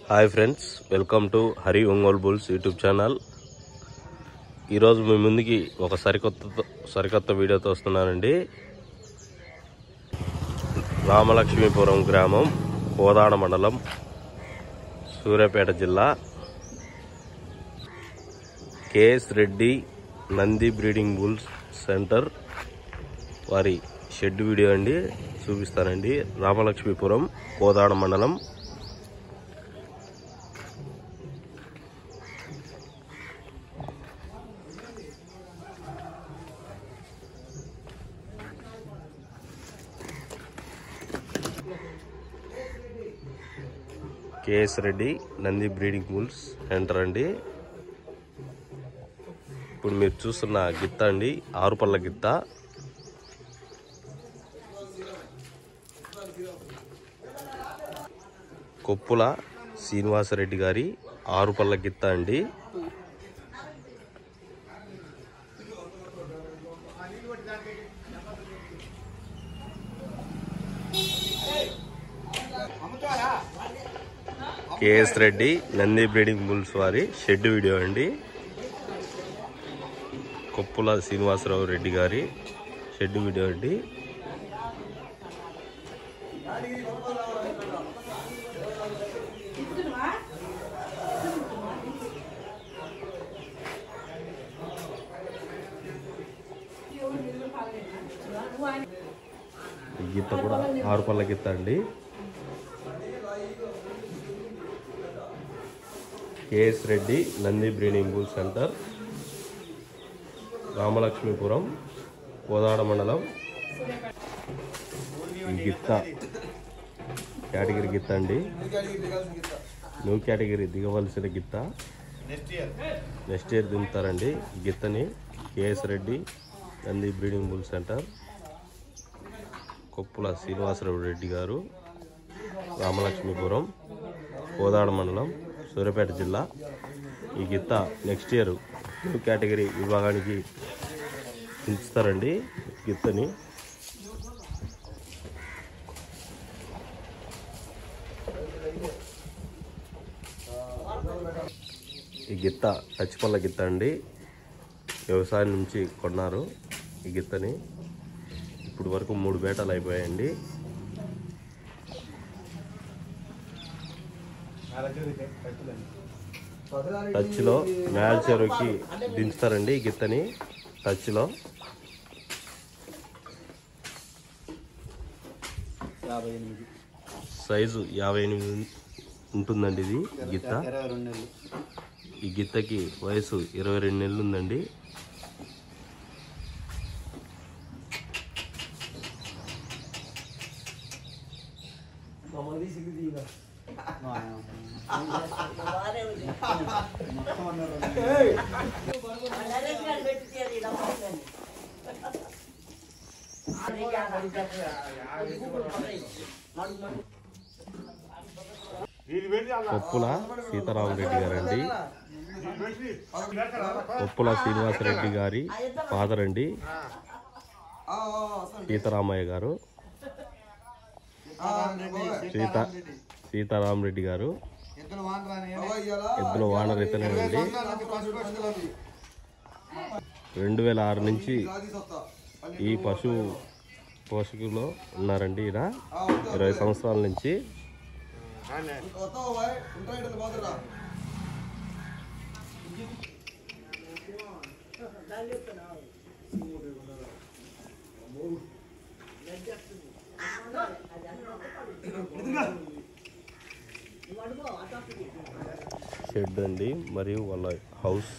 Hi friends, welcome to Hari Ongole bulls YouTube channel. ఈరోజు మీ ముందుకి ఒక సరికొత్త వీడియోతో వస్తున్నానండి. రామలక్ష్మీపురం గ్రామం, కోదాడ మండలం, సూర్యాపేట జిల్లా, KS Reddy Nandi breeding bulls centre వారి షెడ్ వీడియో అండి, చూపిస్తానండి. రామలక్ష్మీపురం, కోదాడ మండలం. KS Reddy Nandi breeding bulls centre అండి. ఇప్పుడు మీరు చూస్తున్న గిత్త అండి, 6 పళ్ళ గిత్త. కొప్పుల శ్రీనివాసరెడ్డి గారి 6 పళ్ళ గిత్త అండి. KS Reddy Nandi breeding bulls వారి షెడ్ వీడియో అండి. కొప్పుల శ్రీనివాసరావు రెడ్డి గారి షెడ్ వీడియో అండి. ఈ గిత్త కూడా 6 పళ్ళ గిత్త అండి. KS Reddy Nandi breeding bull centre, Ramalakshmipuram, Kodad మండలం. ఈ గిత్త కేటగిరీ గిత్త అండి, న్యూ కేటగిరీ దిగవలసిన గిత్త. నెక్స్ట్ ఇయర్ దింపుతారండి ఈ గిత్తని. KS Reddy Nandi breeding bull centre, Koppula Srinivasarao Reddy garu, Ramalakshmipuram, Kodad మండలం, సూర్యాపేట జిల్లా. ఈ గిత్త నెక్స్ట్ ఇయర్ న్యూ కేటగిరీ విభాగానికి దించుతారండి గిత్తని. ఈ గిత్త టచ్పల్ల గిత్త అండి, వ్యవసాయం నుంచి కొన్నారు ఈ గిత్తని. ఇప్పుడు వరకు 3 బేటాలు అయిపోయాయండి. టచ్లో మేల్ చెరువుకి దించుతారండి ఈ గిత్తని. టచ్లో సైజు 58 ఉంటుందండి ఇది గిత్త. ఈ గిత్తకి వయసు 22 నెలలు ఉందండి. కొప్పుల సీతారామరెడ్డి గారండి, కొప్పుల శ్రీనివాసరెడ్డి గారి ఫాదర్ అండి, సీతారామయ్య గారు, సీతారామరెడ్డి గారు. ఎద్దుల వానర్ ఇతనేనండి. 2006 నుంచి ఈ పశువు పోషకులో ఉన్నారండి. ఈయన 20 సంవత్సరాల నుంచి. షెడ్ అండి, మరియు వాళ్ళ హౌస్.